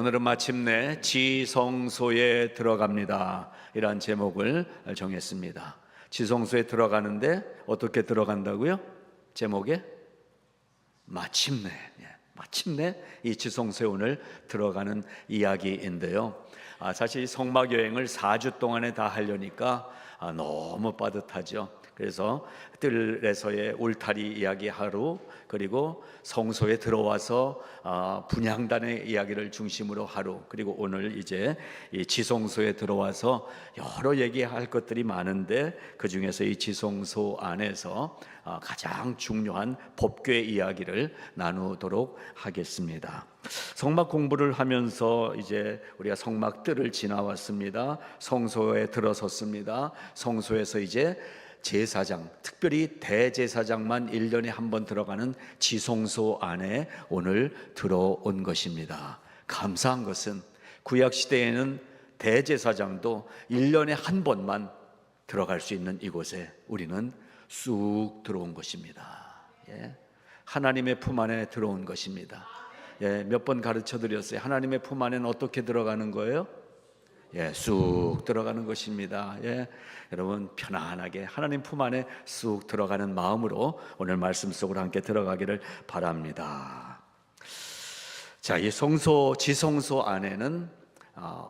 오늘은 마침내 지성소에 들어갑니다. 이란 제목을 정했습니다. 지성소에 들어가는데 어떻게 들어간다고요? 제목에 마침내, 마침내 이 지성소에 오늘 들어가는 이야기인데요. 사실 성막 여행을 4주 동안에 다 하려니까 너무 빠듯하죠. 그래서 뜰에서의 울타리 이야기 하루, 그리고 성소에 들어와서 분향단의 이야기를 중심으로 하루, 그리고 오늘 이제 이 지성소에 들어와서 여러 얘기할 것들이 많은데 그 중에서 이 지성소 안에서 가장 중요한 법궤 이야기를 나누도록 하겠습니다. 성막 공부를 하면서 이제 우리가 성막 뜰을 지나왔습니다. 성소에 들어섰습니다. 성소에서 이제 제사장, 특별히 대제사장만 1년에 한 번 들어가는 지성소 안에 오늘 들어온 것입니다. 감사한 것은 구약시대에는 대제사장도 1년에 한 번만 들어갈 수 있는 이곳에 우리는 쑥 들어온 것입니다. 하나님의 품 안에 들어온 것입니다. 몇 번 가르쳐 드렸어요. 하나님의 품 안에는 어떻게 들어가는 거예요? 쑥 들어가는 것입니다. 여러분 편안하게 하나님 품 안에 쑥 들어가는 마음으로 오늘 말씀 속으로 함께 들어가기를 바랍니다. 자, 이 성소 지성소 안에는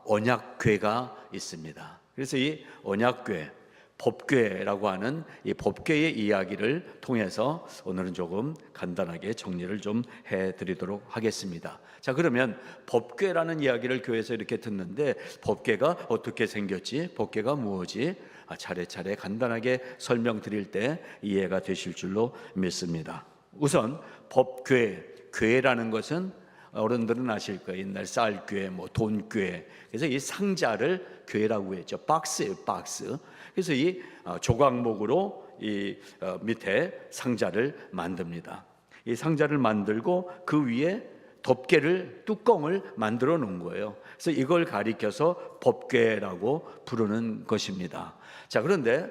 언약궤가 있습니다. 그래서 이 언약궤, 법궤라고 하는 이 법궤의 이야기를 통해서 오늘은 조금 간단하게 정리를 좀 해드리도록 하겠습니다. 자, 그러면 법궤라는 이야기를 교회에서 이렇게 듣는데 법궤가 어떻게 생겼지? 법궤가 무엇이? 차례차례 간단하게 설명드릴 때 이해가 되실 줄로 믿습니다. 우선 법궤, 궤라는 것은 어른들은 아실 거예요. 옛날 쌀궤, 돈궤. 그래서 이 상자를 궤라고 했죠. 박스예요, 박스. 그래서 이 조각목으로 이 밑에 상자를 만듭니다. 이 상자를 만들고 그 위에 덮개를, 뚜껑을 만들어 놓은 거예요. 그래서 이걸 가리켜서 법궤라고 부르는 것입니다. 자, 그런데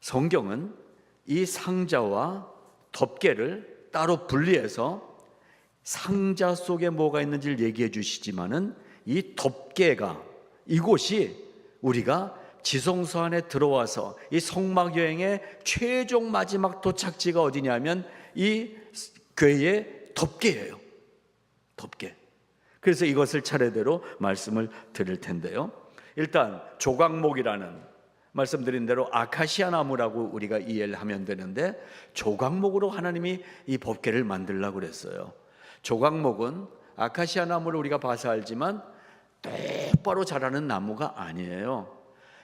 성경은 이 상자와 덮개를 따로 분리해서 상자 속에 뭐가 있는지를 얘기해 주시지만은 이 덮개가, 이곳이 우리가 지성소 안에 들어와서 이 성막 여행의 최종 마지막 도착지가 어디냐면 이 궤의 덮개예요. 덮개. 그래서 이것을 차례대로 말씀을 드릴 텐데요. 일단 조각목이라는, 말씀드린 대로 아카시아 나무라고 우리가 이해를 하면 되는데, 조각목으로 하나님이 이 법궤를 만들려고 그랬어요. 조각목은 아카시아 나무를 우리가 봐서 알지만 똑바로 자라는 나무가 아니에요.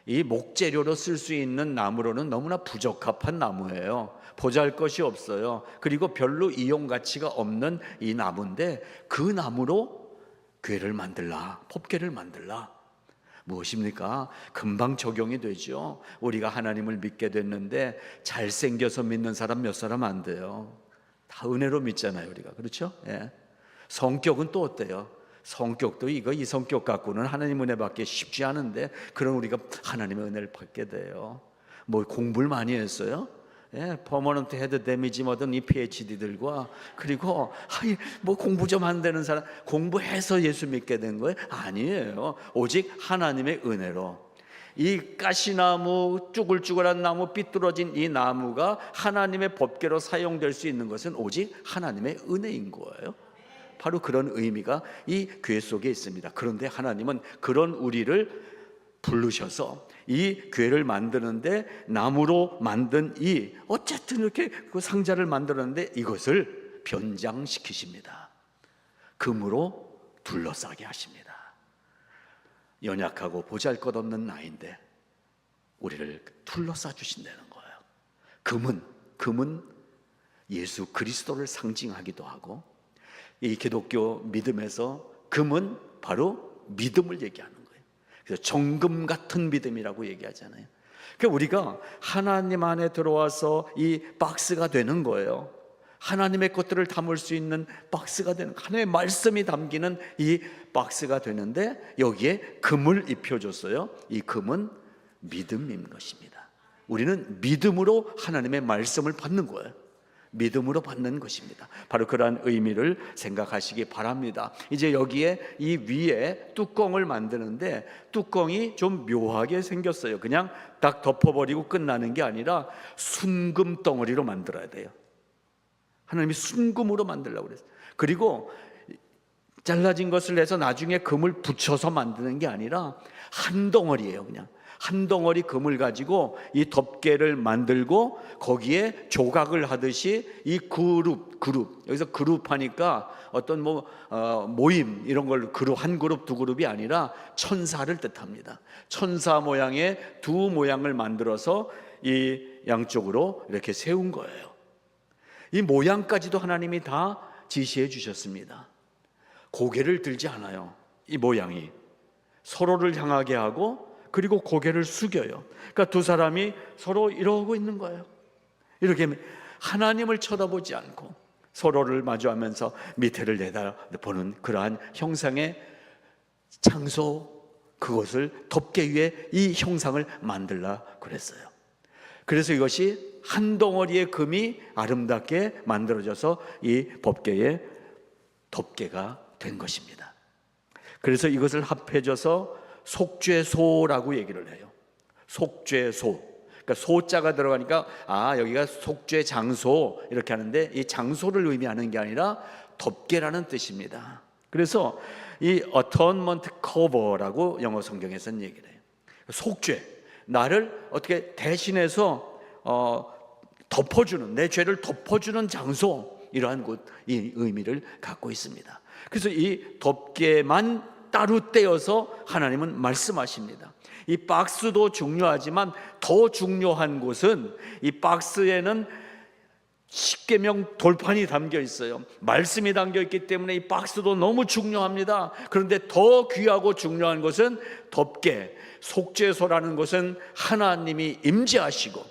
이 목재료로 쓸 수 있는 나무로는 너무나 부적합한 나무예요. 보잘것이 없어요. 그리고 별로 이용 가치가 없는 이 나무인데 그 나무로 궤를 만들라, 법궤를 만들라. 무엇입니까? 금방 적용이 되죠. 우리가 하나님을 믿게 됐는데 잘생겨서 믿는 사람 몇 사람 안 돼요. 다 은혜로 믿잖아요, 우리가. 그렇죠? 성격은 또 어때요? 성격도 이 성격 갖고는 하나님 은혜 받기 쉽지 않은데, 그럼 우리가 하나님의 은혜를 받게 돼요. 뭐 공부를 많이 했어요? 퍼머넌트 헤드 데미지 뭐든 이 PhD들과, 그리고 뭐 공부 좀 안 되는 사람 공부해서 예수 믿게 된 거예요? 아니에요. 오직 하나님의 은혜로. 이 가시나무, 쭈글쭈글한 나무, 삐뚤어진 이 나무가 하나님의 법궤로 사용될 수 있는 것은 오직 하나님의 은혜인 거예요. 바로 그런 의미가 이 궤 속에 있습니다. 그런데 하나님은 그런 우리를 부르셔서 이 궤를 만드는데 나무로 만든 어쨌든 이렇게 그 상자를 만들었는데 이것을 변장시키십니다. 금으로 둘러싸게 하십니다. 연약하고 보잘것없는 나인데 우리를 둘러싸 주신다는 거예요. 금은 예수 그리스도를 상징하기도 하고, 이 기독교 믿음에서 금은 바로 믿음을 얘기하는 거예요. 그래서 정금 같은 믿음이라고 얘기하잖아요. 그러니까 우리가 하나님 안에 들어와서 이 박스가 되는 거예요. 하나님의 것들을 담을 수 있는 박스가 되는, 하나님의 말씀이 담기는 이 박스가 되는데 여기에 금을 입혀줬어요. 이 금은 믿음인 것입니다. 우리는 믿음으로 하나님의 말씀을 받는 거예요. 믿음으로 받는 것입니다. 바로 그러한 의미를 생각하시기 바랍니다. 이제 여기에 이 위에 뚜껑을 만드는데 뚜껑이 좀 묘하게 생겼어요. 그냥 딱 덮어버리고 끝나는 게 아니라 순금 덩어리로 만들어야 돼요. 하나님이 순금으로 만들려고 그랬어요. 그리고 잘라진 것을 내서 나중에 금을 붙여서 만드는 게 아니라 한 덩어리예요. 그냥 한 덩어리 금을 가지고 이 덮개를 만들고 거기에 조각을 하듯이 이 그룹 여기서 그룹 하니까 어떤 모임 이런 걸 그룹 한 그룹 두 그룹이 아니라 천사를 뜻합니다. 천사 모양의 두 모양을 만들어서 이 양쪽으로 이렇게 세운 거예요. 이 모양까지도 하나님이 다 지시해 주셨습니다. 고개를 들지 않아요. 이 모양이 서로를 향하게 하고 그리고 고개를 숙여요. 그러니까 두 사람이 서로 이러고 있는 거예요. 이렇게 하나님을 쳐다보지 않고 서로를 마주하면서 밑에를 내다보는 그러한 형상의 장소, 그것을 덮개 위에 이 형상을 만들라 그랬어요. 그래서 이것이 한 덩어리의 금이 아름답게 만들어져서 이 덮개가 된 것입니다. 그래서 이것을 합해져서 속죄소라고 얘기를 해요. 속죄소. 그러니까 소자가 들어가니까 여기가 속죄 장소 이렇게 하는데 이 장소를 의미하는 게 아니라 덮개라는 뜻입니다. 그래서 이 atonement cover라고 영어 성경에서는 얘기를 해요. 속죄, 나를 어떻게 대신해서 덮어주는, 내 죄를 덮어주는 장소, 이러한 이 의미를 갖고 있습니다. 그래서 이 덮개만 따로 떼어서 하나님은 말씀하십니다. 이 박스도 중요하지만 더 중요한 것은 이 박스에는 십계명 돌판이 담겨 있어요. 말씀이 담겨 있기 때문에 이 박스도 너무 중요합니다. 그런데 더 귀하고 중요한 것은 덮개, 속죄소라는 것은 하나님이 임재하시고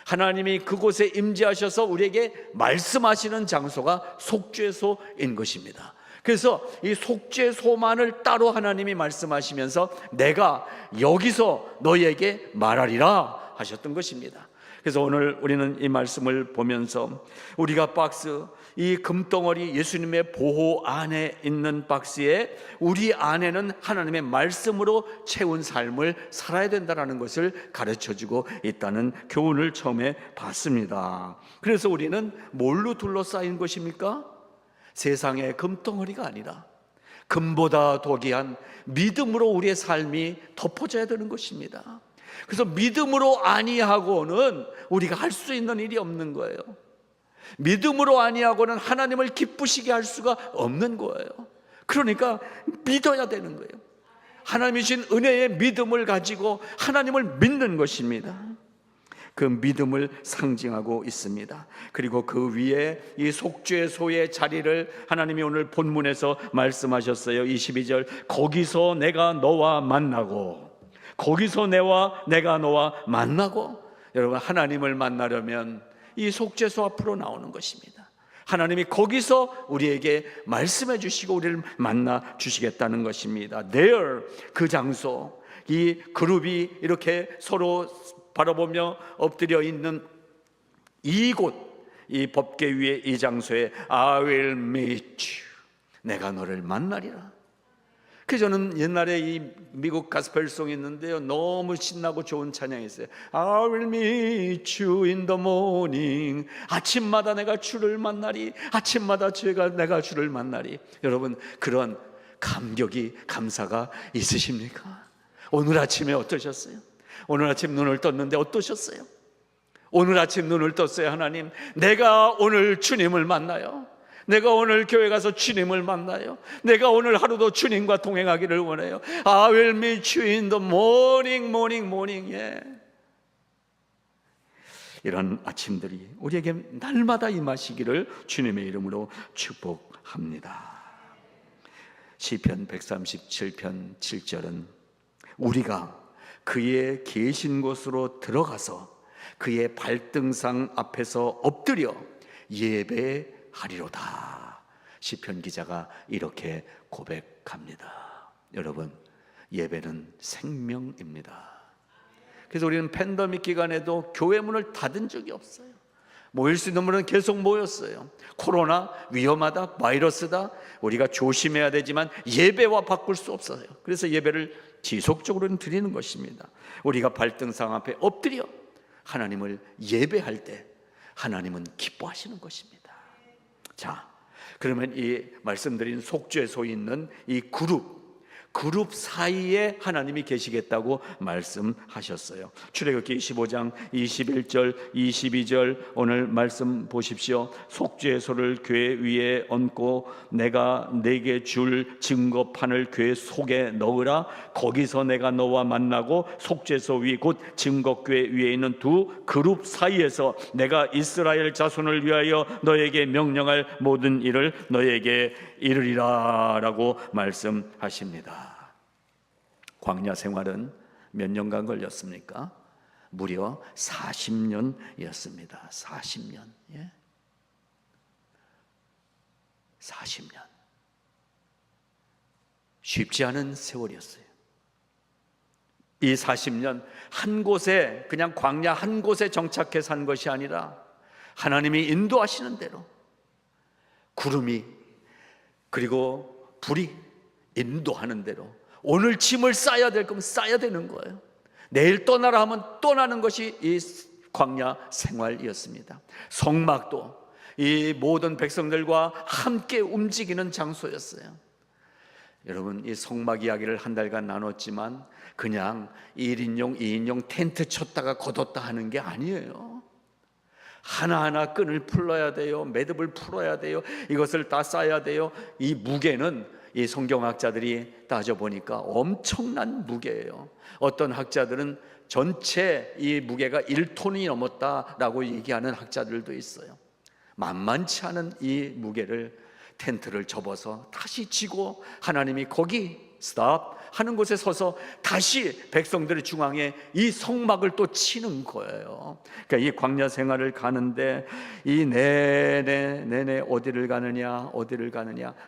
하나님이 그곳에 임재하셔서 우리에게 말씀하시는 장소가 속죄소인 것입니다. 그래서 이 속죄소만을 따로 하나님이 말씀하시면서 내가 여기서 너희에게 말하리라 하셨던 것입니다. 그래서 오늘 우리는 이 말씀을 보면서 우리가 박스, 이 금덩어리 예수님의 보호 안에 있는 박스에 우리 안에는 하나님의 말씀으로 채운 삶을 살아야 된다는 것을 가르쳐주고 있다는 교훈을 처음에 봤습니다. 그래서 우리는 뭘로 둘러싸인 것입니까? 세상의 금덩어리가 아니라 금보다 더 귀한 믿음으로 우리의 삶이 덮어져야 되는 것입니다. 그래서 믿음으로 아니하고는 우리가 할 수 있는 일이 없는 거예요. 믿음으로 아니하고는 하나님을 기쁘시게 할 수가 없는 거예요. 그러니까 믿어야 되는 거예요. 하나님이 주신 은혜의 믿음을 가지고 하나님을 믿는 것입니다. 그 믿음을 상징하고 있습니다. 그리고 그 위에 이 속죄소의 자리를 하나님이 오늘 본문에서 말씀하셨어요. 22절, 거기서 내가 너와 만나고, 거기서 내가 너와 만나고. 여러분, 하나님을 만나려면 이 속죄소 앞으로 나오는 것입니다. 하나님이 거기서 우리에게 말씀해 주시고 우리를 만나 주시겠다는 것입니다. There, 그 장소, 이 그룹이 이렇게 서로 바라보며 엎드려 있는 이곳, 이 법궤 위에 이 장소에 I will meet you, 내가 너를 만나리라. 그래서 저는 옛날에 이 미국 가스펠송이 있는데요, 너무 신나고 좋은 찬양이 있어요. I will meet you in the morning. 아침마다 내가 주를 만나리. 아침마다 내가 주를 만나리. 여러분, 그런 감격이, 감사가 있으십니까? 오늘 아침에 어떠셨어요? 오늘 아침 눈을 떴는데 어떠셨어요? 오늘 아침 눈을 떴어요. 하나님, 내가 오늘 주님을 만나요. 내가 오늘 교회 가서 주님을 만나요. 내가 오늘 하루도 주님과 동행하기를 원해요. I will meet you in the morning. 이런 아침들이 우리에게 날마다 임하시기를 주님의 이름으로 축복합니다. 시편 137편 7절은 우리가 그의 계신 곳으로 들어가서 그의 발등상 앞에서 엎드려 예배하리로다. 시편 기자가 이렇게 고백합니다. 여러분, 예배는 생명입니다. 그래서 우리는 팬데믹 기간에도 교회 문을 닫은 적이 없어요. 모일 수 있는 분은 계속 모였어요. 코로나 위험하다, 바이러스다, 우리가 조심해야 되지만 예배와 바꿀 수 없어요. 그래서 예배를 지속적으로 드리는 것입니다. 우리가 발등상 앞에 엎드려 하나님을 예배할 때 하나님은 기뻐하시는 것입니다. 자, 그러면 이 말씀드린 속죄소에 있는 이 그룹 사이에 하나님이 계시겠다고 말씀하셨어요. 출애굽기 25장 21절 22절 오늘 말씀 보십시오. 속죄소를 궤 위에 얹고 내가 네게 줄 증거판을 궤 속에 넣으라. 거기서 내가 너와 만나고 속죄소 위 곧 증거궤 위에 있는 두 그룹 사이에서 내가 이스라엘 자손을 위하여 너에게 명령할 모든 일을 너에게 이르리라 라고 말씀하십니다. 광야 생활은 몇 년간 걸렸습니까? 무려 40년이었습니다. 40년. 예? 40년. 쉽지 않은 세월이었어요. 이 40년 한 곳에, 그냥 광야 한 곳에 정착해 산 것이 아니라 하나님이 인도하시는 대로 구름이 그리고 불이 인도하는 대로 오늘 짐을 싸야 될 거면 싸야 되는 거예요. 내일 떠나라 하면 떠나는 것이 이 광야 생활이었습니다. 성막도 이 모든 백성들과 함께 움직이는 장소였어요. 여러분, 이 성막 이야기를 한 달간 나눴지만 그냥 1인용, 2인용 텐트 쳤다가 걷었다 하는 게 아니에요. 하나하나 끈을 풀어야 돼요. 매듭을 풀어야 돼요. 이것을 다 싸야 돼요. 이 무게는 이 성경학자들이 따져보니까 엄청난 무게예요. 어떤 학자들은 전체 이 무게가 1톤이 넘었다라고 얘기하는 학자들도 있어요. 만만치 않은 이 무게를 텐트를 접어서 다시 지고 하나님이 거기 스탑 하는 곳에 서서 다시 백성들의 중앙에 이 성막을 또 치는 거예요. 그러니까 이 광야 생활을 가는데 이 내내 어디를 가느냐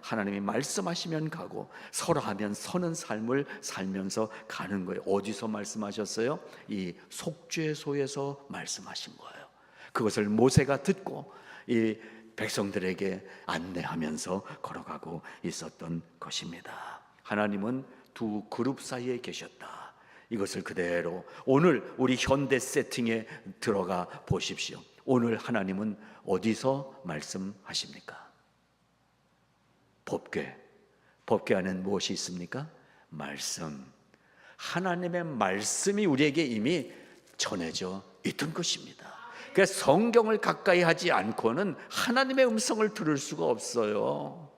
하나님이 말씀하시면 가고 설하면 서는 삶을 살면서 가는 거예요. 어디서 말씀하셨어요? 이 속죄소에서 말씀하신 거예요. 그것을 모세가 듣고 이 백성들에게 안내하면서 걸어가고 있었던 것입니다. 하나님은 두 그룹 사이에 계셨다. 이것을 그대로 오늘 우리 현대 세팅에 들어가 보십시오. 오늘 하나님은 어디서 말씀하십니까? 법궤 안에는 무엇이 있습니까? 말씀. 하나님의 말씀이 우리에게 이미 전해져 있던 것입니다. 그래서 성경을 가까이 하지 않고는 하나님의 음성을 들을 수가 없어요.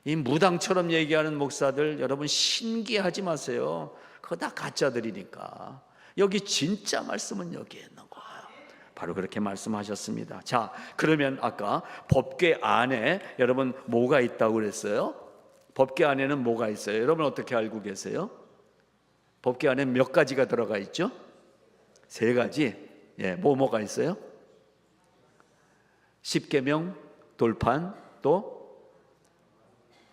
이 무당처럼 얘기하는 목사들, 여러분 신기하지 마세요. 그거 다 가짜들이니까. 여기 진짜 말씀은 여기에 있는 거예요. 바로 그렇게 말씀하셨습니다. 자, 그러면 아까 법궤 안에 여러분 뭐가 있다고 그랬어요? 법궤 안에는 뭐가 있어요? 여러분 어떻게 알고 계세요? 법궤 안에 몇 가지가 들어가 있죠? 3가지. 예, 뭐가 있어요? 십계명, 돌판, 또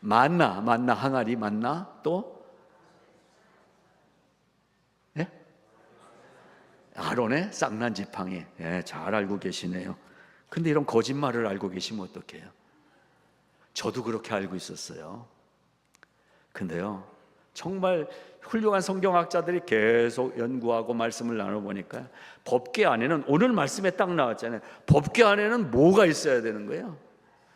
만나 항아리, 만나, 또 예? 아론의 쌍난 지팡이. 예, 잘 알고 계시네요. 근데 이런 거짓말을 알고 계시면 어떡해요? 저도 그렇게 알고 있었어요. 근데요, 정말 훌륭한 성경학자들이 계속 연구하고 말씀을 나눠보니까 법궤 안에는, 오늘 말씀에 딱 나왔잖아요. 법궤 안에는 뭐가 있어야 되는 거예요?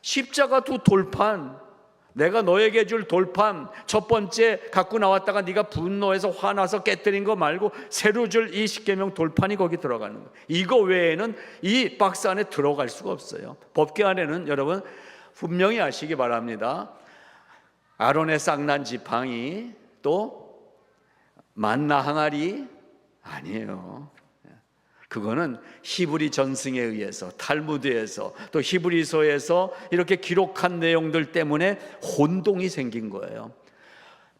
십자가 두 돌판, 내가 너에게 줄 돌판, 첫 번째 갖고 나왔다가 네가 분노해서 화나서 깨뜨린 거 말고 새로 줄 이 십계명 돌판이 거기 들어가는 거예요. 이거 외에는 이 박스 안에 들어갈 수가 없어요. 법궤 안에는 여러분 분명히 아시기 바랍니다. 아론의 쌍난 지팡이, 또 만나 항아리 아니에요. 그거는 히브리 전승에 의해서, 탈무드에서, 또 히브리서에서 이렇게 기록한 내용들 때문에 혼동이 생긴 거예요.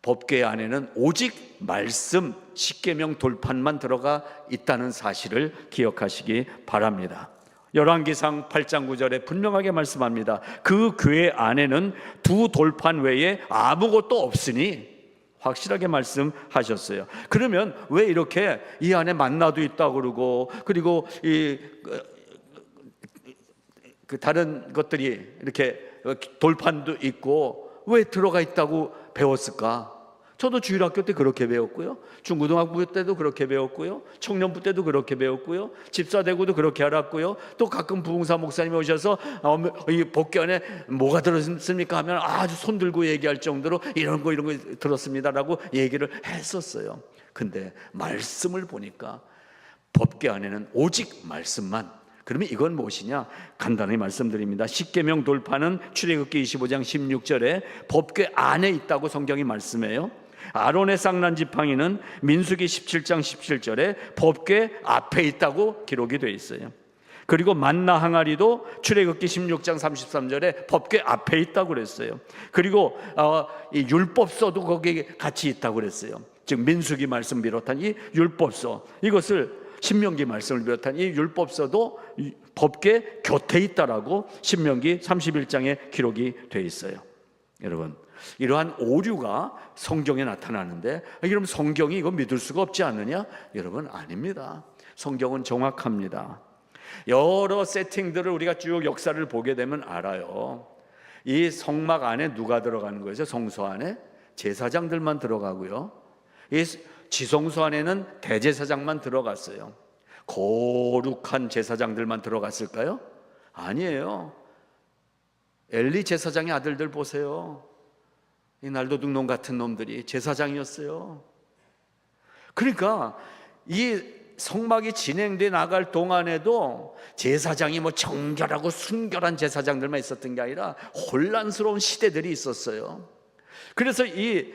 법궤 안에는 오직 말씀, 십계명 돌판만 들어가 있다는 사실을 기억하시기 바랍니다. 열왕기상 8장 9절에 분명하게 말씀합니다. 그 궤 안에는 두 돌판 외에 아무것도 없으니, 확실하게 말씀하셨어요. 그러면 왜 이렇게 이 안에 만나도 있다고 그러고, 그리고 이 그 다른 것들이 이렇게 돌판도 있고 왜 들어가 있다고 배웠을까? 저도 주일학교 때 그렇게 배웠고요, 중고등학교 때도 그렇게 배웠고요, 청년부 때도 그렇게 배웠고요, 집사되고도 그렇게 알았고요. 또 가끔 부흥사 목사님이 오셔서 이 복귀 안에 뭐가 들었습니까 하면 아주 손 들고 얘기할 정도로 이런 거 들었습니다라고 얘기를 했었어요. 근데 말씀을 보니까 법궤 안에는 오직 말씀만. 그러면 이건 무엇이냐? 간단히 말씀드립니다. 십계명 돌파는 출애굽기 25장 16절에 법궤 안에 있다고 성경이 말씀해요. 아론의 쌍난 지팡이는 민수기 17장 17절에 법궤 앞에 있다고 기록이 되어 있어요. 그리고 만나 항아리도 출애굽기 16장 33절에 법궤 앞에 있다고 그랬어요. 그리고 이 율법서도 거기에 같이 있다고 그랬어요. 즉 민수기 말씀 비롯한 이 율법서, 이것을 신명기 말씀을 비롯한 이 율법서도 법궤 곁에 있다라고 신명기 31장에 기록이 되어 있어요. 여러분, 이러한 오류가 성경에 나타나는데 그럼 성경이 이거 믿을 수가 없지 않느냐? 여러분, 아닙니다. 성경은 정확합니다. 여러 세팅들을 우리가 쭉 역사를 보게 되면 알아요. 이 성막 안에 누가 들어가는 거죠? 성소 안에 제사장들만 들어가고요, 이 지성소 안에는 대제사장만 들어갔어요. 거룩한 제사장들만 들어갔을까요? 아니에요. 엘리 제사장의 아들들 보세요. 이 날도둑놈 같은 놈들이 제사장이었어요. 그러니까 이 성막이 진행돼 나갈 동안에도 제사장이 뭐 정결하고 순결한 제사장들만 있었던 게 아니라 혼란스러운 시대들이 있었어요. 그래서 이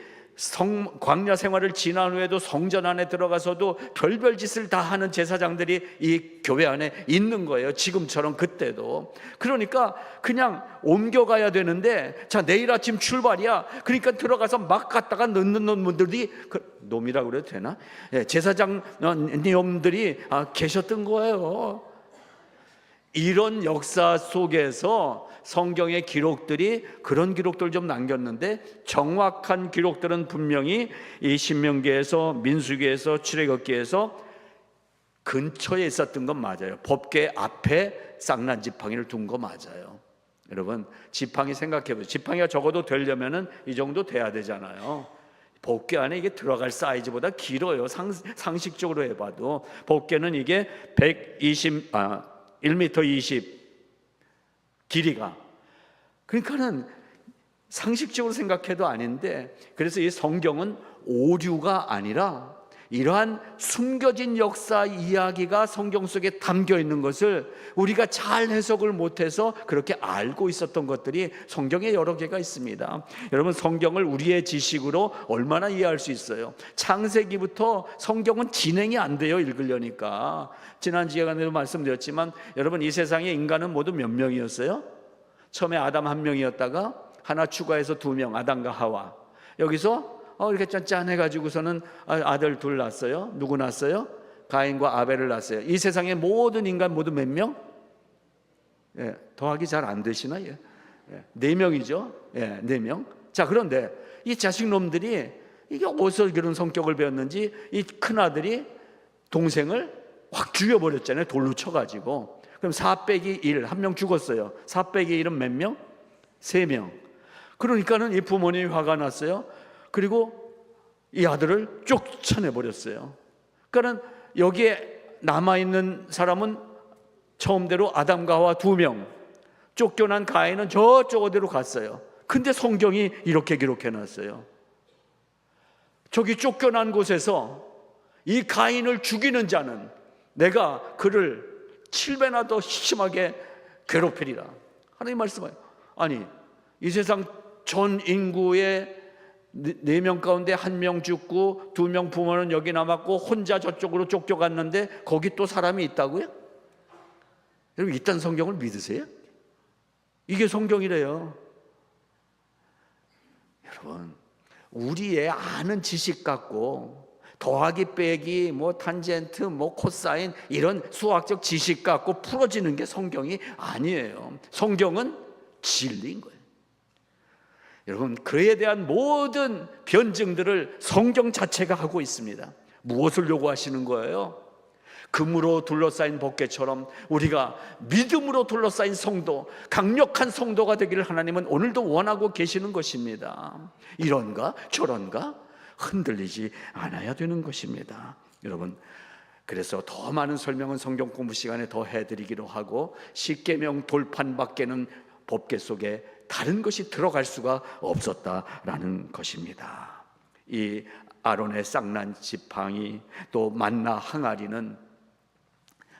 광야 생활을 지난 후에도 성전 안에 들어가서도 별별 짓을 다 하는 제사장들이 이 교회 안에 있는 거예요. 지금처럼 그때도. 그러니까 그냥 옮겨가야 되는데, 자 내일 아침 출발이야. 그러니까 들어가서 막 갔다가 넣는 놈들이, 놈이라고 그래도 되나? 제사장 놈들이 계셨던 거예요. 이런 역사 속에서 성경의 기록들이 그런 기록들을 좀 남겼는데, 정확한 기록들은 분명히 이 신명기에서, 민수기에서, 출애굽기에서 근처에 있었던 건 맞아요. 법궤 앞에 쌍난 지팡이를 둔 거 맞아요. 여러분, 지팡이 생각해보세요. 지팡이가 적어도 되려면은 이 정도 돼야 되잖아요. 법궤 안에 이게 들어갈 사이즈보다 길어요. 상식적으로 해봐도. 법궤는 이게 1m 20 길이가, 그러니까는 상식적으로 생각해도 아닌데, 그래서 이 성경은 오류가 아니라 이러한 숨겨진 역사 이야기가 성경 속에 담겨 있는 것을 우리가 잘 해석을 못해서 그렇게 알고 있었던 것들이 성경에 여러 개가 있습니다. 여러분, 성경을 우리의 지식으로 얼마나 이해할 수 있어요? 창세기부터 성경은 진행이 안 돼요, 읽으려니까. 지난 시간에도 말씀드렸지만, 여러분, 이 세상에 인간은 모두 몇 명이었어요? 처음에 아담 한 명이었다가 하나 추가해서 2명, 아담과 하와. 여기서 이렇게 짠짠해가지고서는 아들 둘 낳았어요. 누구 낳았어요? 가인과 아벨을 낳았어요. 이 세상의 모든 인간 모두 몇 명? 더하기 잘 안 되시나? 4명이죠. 4명. 자, 그런데 이 자식놈들이 이게 어디서 그런 성격을 배웠는지 이 큰아들이 동생을 확 죽여버렸잖아요. 돌로 쳐가지고. 그럼 4 빼기 1, 한 명 죽었어요. 4 빼기 1은 몇 명? 3명. 그러니까는 이 부모님이 화가 났어요. 그리고 이 아들을 쫓아내버렸어요. 그러니까 여기에 남아있는 사람은 처음대로 아담과 하와 2명, 쫓겨난 가인은 저쪽 어디로 갔어요. 근데 성경이 이렇게 기록해놨어요. 저기 쫓겨난 곳에서 이 가인을 죽이는 자는 내가 그를 7배나 더 심하게 괴롭히리라. 하나님 말씀해요. 아니, 이 세상 전 인구의 4명 가운데 1명 죽고 2명 부모는 여기 남았고 혼자 저쪽으로 쫓겨갔는데 거기 또 사람이 있다고요? 여러분, 이딴 성경을 믿으세요? 이게 성경이래요. 여러분, 우리의 아는 지식 갖고 더하기 빼기 뭐 탄젠트 뭐 코사인 이런 수학적 지식 갖고 풀어지는 게 성경이 아니에요. 성경은 진리인 거예요. 여러분, 그에 대한 모든 변증들을 성경 자체가 하고 있습니다. 무엇을 요구하시는 거예요? 금으로 둘러싸인 법궤처럼 우리가 믿음으로 둘러싸인 성도, 강력한 성도가 되기를 하나님은 오늘도 원하고 계시는 것입니다. 이런가 저런가 흔들리지 않아야 되는 것입니다. 여러분, 그래서 더 많은 설명은 성경 공부 시간에 더 해드리기로 하고, 십계명 돌판 밖에는 법궤 속에 다른 것이 들어갈 수가 없었다라는 것입니다. 이 아론의 쌍난 지팡이, 또 만나 항아리는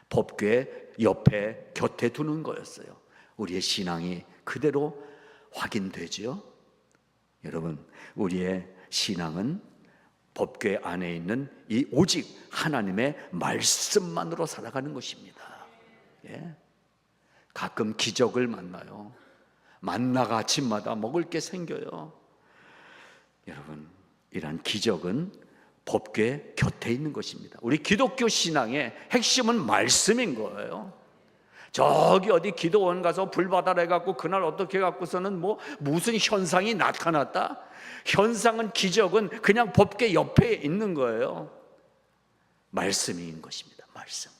법궤 옆에 곁에 두는 거였어요. 우리의 신앙이 그대로 확인되지요. 여러분, 우리의 신앙은 법궤 안에 있는 이 오직 하나님의 말씀만으로 살아가는 것입니다. 예. 가끔 기적을 만나요. 만나가 아침마다 먹을 게 생겨요. 여러분, 이러한 기적은 법궤 곁에 있는 것입니다. 우리 기독교 신앙의 핵심은 말씀인 거예요. 저기 어디 기도원 가서 불 받아라 해갖고 그날 어떻게 해갖고서는 무슨 현상이 나타났다? 현상은, 기적은 그냥 법궤 옆에 있는 거예요. 말씀인 것입니다. 말씀.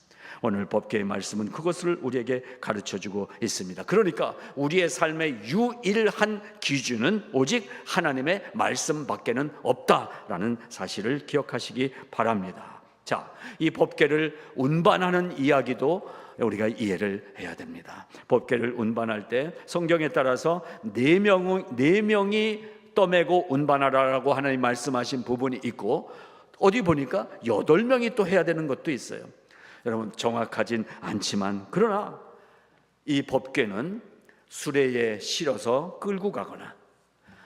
오늘 법궤의 말씀은 그것을 우리에게 가르쳐주고 있습니다. 그러니까 우리의 삶의 유일한 기준은 오직 하나님의 말씀밖에는 없다라는 사실을 기억하시기 바랍니다. 자, 이 법궤를 운반하는 이야기도 우리가 이해를 해야 됩니다. 법궤를 운반할 때 성경에 따라서 네 명이 떠매고 운반하라고 하나님 말씀하신 부분이 있고, 어디 보니까 8명이 또 해야 되는 것도 있어요. 여러분, 정확하진 않지만, 그러나 이 법궤는 수레에 실어서 끌고 가거나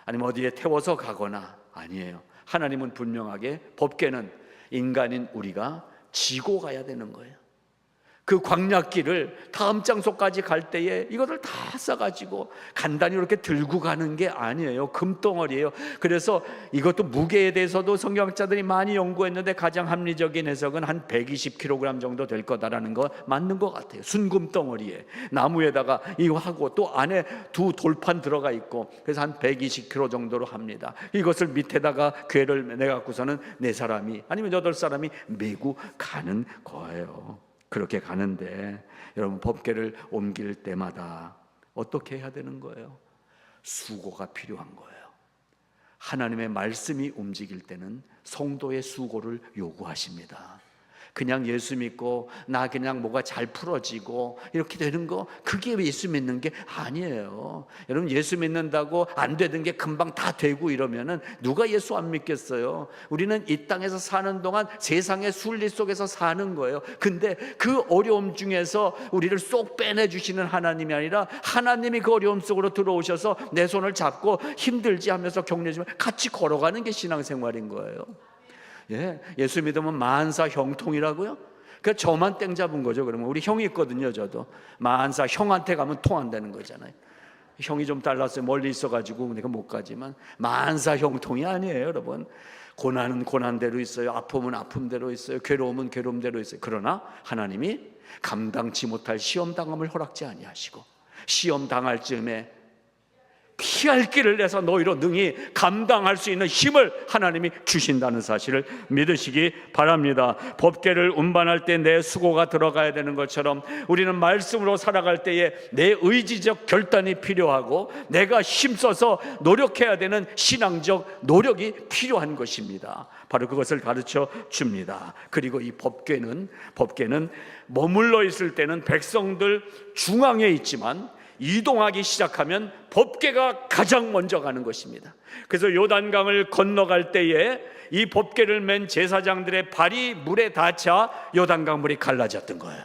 아니면 어디에 태워서 가거나 아니에요. 하나님은 분명하게 법궤는 인간인 우리가 지고 가야 되는 거예요. 그 광야길을 다음 장소까지 갈 때에 이것을 다 싸가지고 간단히 이렇게 들고 가는 게 아니에요. 금덩어리예요. 그래서 이것도 무게에 대해서도 성경학자들이 많이 연구했는데 가장 합리적인 해석은 한 120kg 정도 될 거다라는 거 맞는 것 같아요. 순금덩어리에 나무에다가 이거 하고 또 안에 두 돌판 들어가 있고, 그래서 한 120kg 정도로 합니다. 이것을 밑에다가 궤를 내갖고서는 4사람이 아니면 8사람이 메고 가는 거예요. 그렇게 가는데 여러분, 법궤를 옮길 때마다 어떻게 해야 되는 거예요? 수고가 필요한 거예요. 하나님의 말씀이 움직일 때는 성도의 수고를 요구하십니다. 그냥 예수 믿고 나 그냥 뭐가 잘 풀어지고 이렇게 되는 거, 그게 예수 믿는 게 아니에요. 여러분, 예수 믿는다고 안 되는 게 금방 다 되고 이러면은 누가 예수 안 믿겠어요? 우리는 이 땅에서 사는 동안 세상의 순리 속에서 사는 거예요. 근데 그 어려움 중에서 우리를 쏙 빼내주시는 하나님이 아니라 하나님이 그 어려움 속으로 들어오셔서 내 손을 잡고 힘들지 하면서 격려주면 같이 걸어가는 게 신앙생활인 거예요. 예, 예수 믿으면 만사 형통이라고요? 그 저만 땡 잡은 거죠. 그러면 우리 형이 있거든요. 저도 만사 형한테 가면 통한다는 거잖아요. 형이 좀 달랐어요. 멀리 있어가지고 내가 못 가지만 만사 형통이 아니에요, 여러분. 고난은 고난대로 있어요. 아픔은 아픔대로 있어요. 괴로움은 괴로움대로 있어요. 그러나 하나님이 감당치 못할 시험 당함을 허락지 아니하시고, 시험 당할 즈음에 피할 길을 내서 너희로 능히 감당할 수 있는 힘을 하나님이 주신다는 사실을 믿으시기 바랍니다. 법궤를 운반할 때 내 수고가 들어가야 되는 것처럼 우리는 말씀으로 살아갈 때에 내 의지적 결단이 필요하고 내가 힘써서 노력해야 되는 신앙적 노력이 필요한 것입니다. 바로 그것을 가르쳐 줍니다. 그리고 이 법궤는 머물러 있을 때는 백성들 중앙에 있지만 이동하기 시작하면 법궤가 가장 먼저 가는 것입니다. 그래서 요단강을 건너갈 때에 이 법궤를 맨 제사장들의 발이 물에 닿자 요단강 물이 갈라졌던 거예요.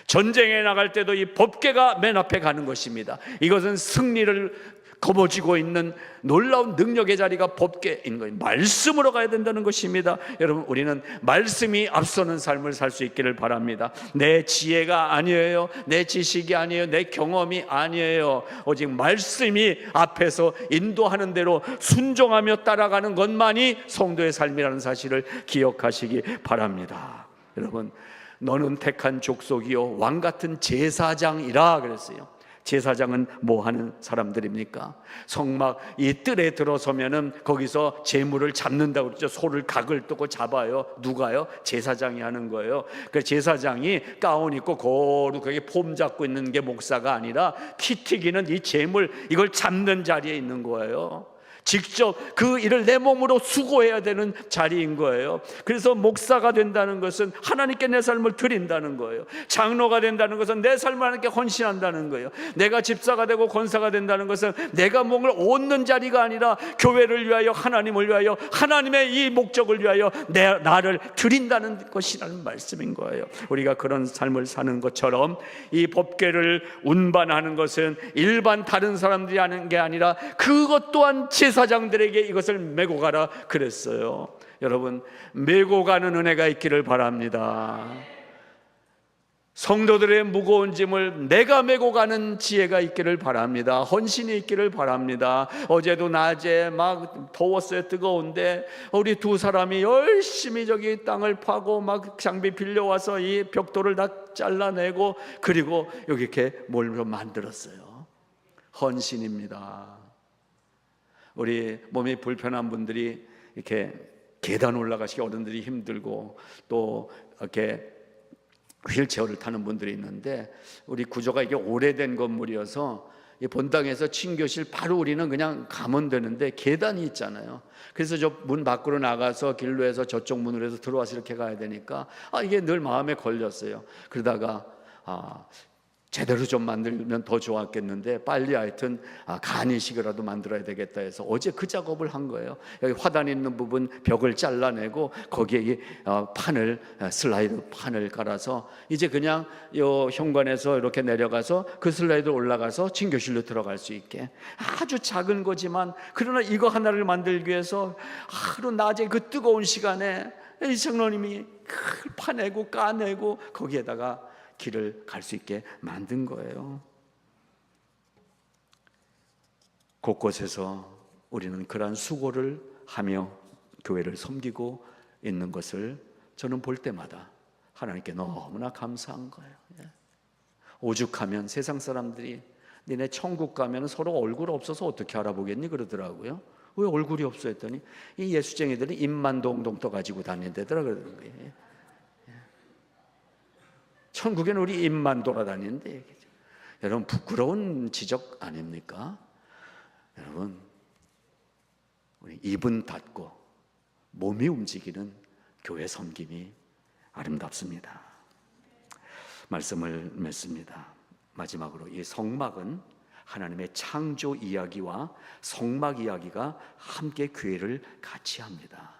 전쟁에 나갈 때도 이 법궤가 맨 앞에 가는 것입니다. 이것은 승리를 거머쥐고 있는 놀라운 능력의 자리가 법궤인 거예요. 말씀으로 가야 된다는 것입니다. 여러분, 우리는 말씀이 앞서는 삶을 살 수 있기를 바랍니다. 내 지혜가 아니에요, 내 지식이 아니에요, 내 경험이 아니에요. 오직 말씀이 앞에서 인도하는 대로 순종하며 따라가는 것만이 성도의 삶이라는 사실을 기억하시기 바랍니다. 여러분, 너는 택한 족속이요 왕 같은 제사장이라 그랬어요. 제사장은 뭐 하는 사람들입니까? 성막 이 뜰에 들어서면은 거기서 제물을 잡는다고 그러죠. 소를 각을 뜨고 잡아요. 누가요? 제사장이 하는 거예요. 그 제사장이 가운 입고 거룩하게 폼 잡고 있는 게 목사가 아니라 피 튀기는 이 제물, 이걸 잡는 자리에 있는 거예요. 직접 그 일을 내 몸으로 수고해야 되는 자리인 거예요. 그래서 목사가 된다는 것은 하나님께 내 삶을 드린다는 거예요. 장로가 된다는 것은 내 삶을 하나님께 헌신한다는 거예요. 내가 집사가 되고 권사가 된다는 것은 내가 몸을 얻는 자리가 아니라 교회를 위하여, 하나님을 위하여, 하나님의 이 목적을 위하여 나를 드린다는 것이라는 말씀인 거예요. 우리가 그런 삶을 사는 것처럼 이 법궤를 운반하는 것은 일반 다른 사람들이 하는 게 아니라 그것 또한 제사장들에게 이것을 메고 가라 그랬어요. 여러분, 메고 가는 은혜가 있기를 바랍니다. 성도들의 무거운 짐을 내가 메고 가는 지혜가 있기를 바랍니다. 헌신이 있기를 바랍니다. 어제도 낮에 막 더웠어요. 뜨거운데 우리 두 사람이 열심히 저기 땅을 파고 막 장비 빌려와서 이 벽돌을 다 잘라내고 그리고 여기 이렇게 뭘 만들었어요. 헌신입니다. 우리 몸이 불편한 분들이 이렇게 계단 올라가시기 어른들이 힘들고 또 이렇게 휠체어를 타는 분들이 있는데 우리 구조가 이게 오래된 건물이어서 이 본당에서 친교실 바로 우리는 그냥 가면 되는데 계단이 있잖아요. 그래서 저 문 밖으로 나가서 길로 해서 저쪽 문으로 해서 들어와서 이렇게 가야 되니까 이게 늘 마음에 걸렸어요. 그러다가 제대로 좀 만들면 더 좋았겠는데 빨리 하여튼 간이식이라도 만들어야 되겠다 해서 어제 그 작업을 한 거예요. 여기 화단 있는 부분 벽을 잘라내고 거기에 판을 슬라이드 판을 깔아서 이제 그냥 요 현관에서 이렇게 내려가서 그 슬라이드 올라가서 친교실로 들어갈 수 있게 아주 작은 거지만 그러나 이거 하나를 만들기 위해서 하루 낮에 그 뜨거운 시간에 이 장로님이 파내고 까내고 거기에다가 길을 갈 수 있게 만든 거예요. 곳곳에서 우리는 그러한 수고를 하며 교회를 섬기고 있는 것을 저는 볼 때마다 하나님께 너무나 감사한 거예요. 오죽하면 세상 사람들이 니네 천국 가면 서로 얼굴 없어서 어떻게 알아보겠니 그러더라고요. 왜 얼굴이 없어 했더니 이 예수쟁이들이 입만 동동 떠가지고 다닌다더라 그러는 거예요. 천국에는 우리 입만 돌아다니는데 여러분 부끄러운 지적 아닙니까? 여러분 우리 입은 닫고 몸이 움직이는 교회 섬김이 아름답습니다. 말씀을 맺습니다. 마지막으로 이 성막은 하나님의 창조 이야기와 성막 이야기가 함께 교회를 같이 합니다.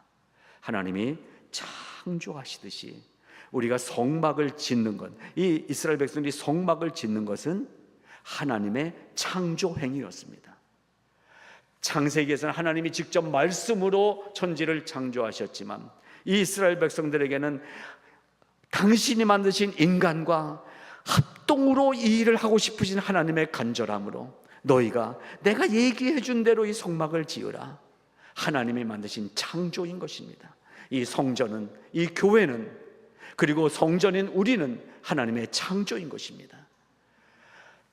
하나님이 창조하시듯이 우리가 성막을 짓는 것, 이 이스라엘 백성들이 성막을 짓는 것은 하나님의 창조 행위였습니다. 창세기에서는 하나님이 직접 말씀으로 천지를 창조하셨지만 이 이스라엘 백성들에게는 당신이 만드신 인간과 합동으로 이 일을 하고 싶으신 하나님의 간절함으로 너희가 내가 얘기해 준 대로 이 성막을 지으라. 하나님이 만드신 창조인 것입니다. 이 성전은, 이 교회는, 그리고 성전인 우리는 하나님의 창조인 것입니다.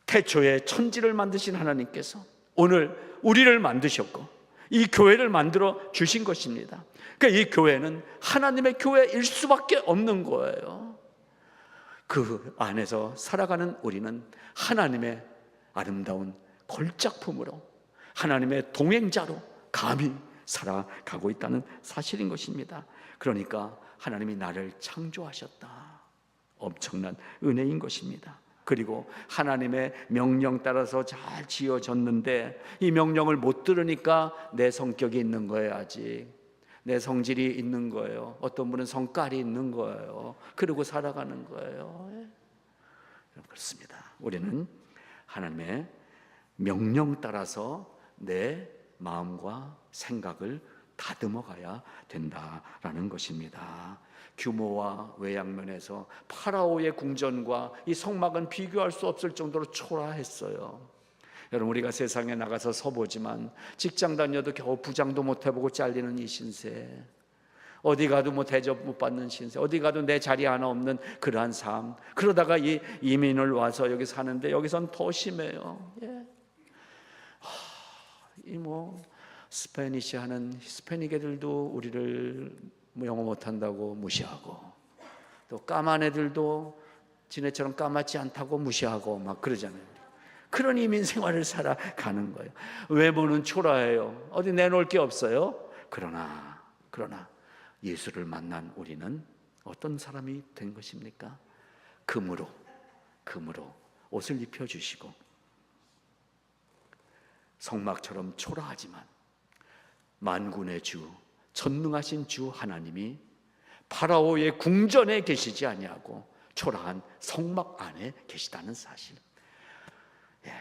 태초에 천지를 만드신 하나님께서 오늘 우리를 만드셨고 이 교회를 만들어 주신 것입니다. 그러니까 이 교회는 하나님의 교회일 수밖에 없는 거예요. 그 안에서 살아가는 우리는 하나님의 아름다운 걸작품으로 하나님의 동행자로 감히 살아가고 있다는 사실인 것입니다. 그러니까 하나님이 나를 창조하셨다. 엄청난 은혜인 것입니다. 그리고 하나님의 명령 따라서 잘 지어졌는데 이 명령을 못 들으니까 내 성격이 있는 거예요. 아직 내 성질이 있는 거예요. 어떤 분은 성깔이 있는 거예요. 그러고 살아가는 거예요. 그렇습니다. 우리는 하나님의 명령 따라서 내 마음과 생각을 다듬어 가야 된다라는 것입니다. 규모와 외양면에서 파라오의 궁전과 이 성막은 비교할 수 없을 정도로 초라했어요. 여러분 우리가 세상에 나가서 서보지만 직장 다녀도 겨우 부장도 못 해보고 잘리는 이 신세, 어디 가도 뭐 대접 못 받는 신세, 어디 가도 내 자리 하나 없는 그러한 삶. 그러다가 이 이민을 와서 여기 사는데 여기선 더 심해요. 예. 이 뭐 스페니시 하는 히스패닉 애들도 우리를 뭐 영어 못한다고 무시하고, 또 까만 애들도 지네처럼 까맣지 않다고 무시하고 막 그러잖아요. 그런 이민 생활을 살아가는 거예요. 외모는 초라해요. 어디 내놓을 게 없어요. 그러나 예수를 만난 우리는 어떤 사람이 된 것입니까? 금으로 옷을 입혀주시고, 성막처럼 초라하지만 만군의 주, 전능하신 주 하나님이 파라오의 궁전에 계시지 아니하고 초라한 성막 안에 계시다는 사실.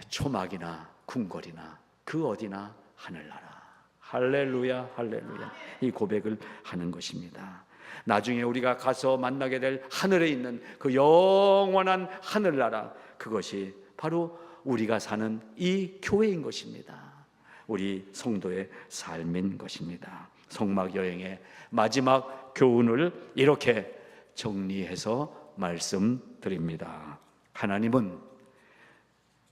초막이나 궁궐이나 그 어디나 하늘나라. 할렐루야, 할렐루야. 이 고백을 하는 것입니다. 나중에 우리가 가서 만나게 될 하늘에 있는 그 영원한 하늘나라, 그것이 바로 우리가 사는 이 교회인 것입니다. 우리 성도의 삶인 것입니다. 성막 여행의 마지막 교훈을 이렇게 정리해서 말씀드립니다. 하나님은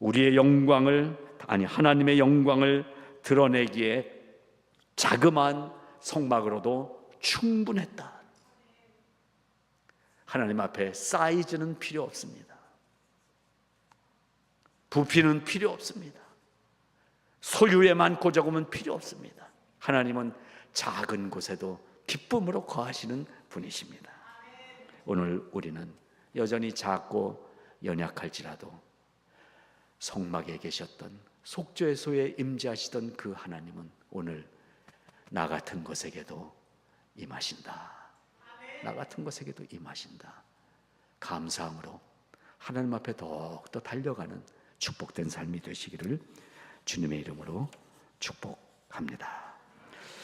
우리의 영광을, 하나님의 영광을 드러내기에 자그마한 성막으로도 충분했다. 하나님 앞에 사이즈는 필요 없습니다. 부피는 필요 없습니다. 소유에 많고 적음은 필요 없습니다. 하나님은 작은 곳에도 기쁨으로 거하시는 분이십니다. 오늘 우리는 여전히 작고 연약할지라도 성막에 계셨던, 속죄소에 임재하시던 그 하나님은 오늘 나 같은 것에게도 임하신다. 나 같은 것에게도 임하신다. 감사함으로 하나님 앞에 더욱더 달려가는 축복된 삶이 되시기를 주님의 이름으로 축복합니다.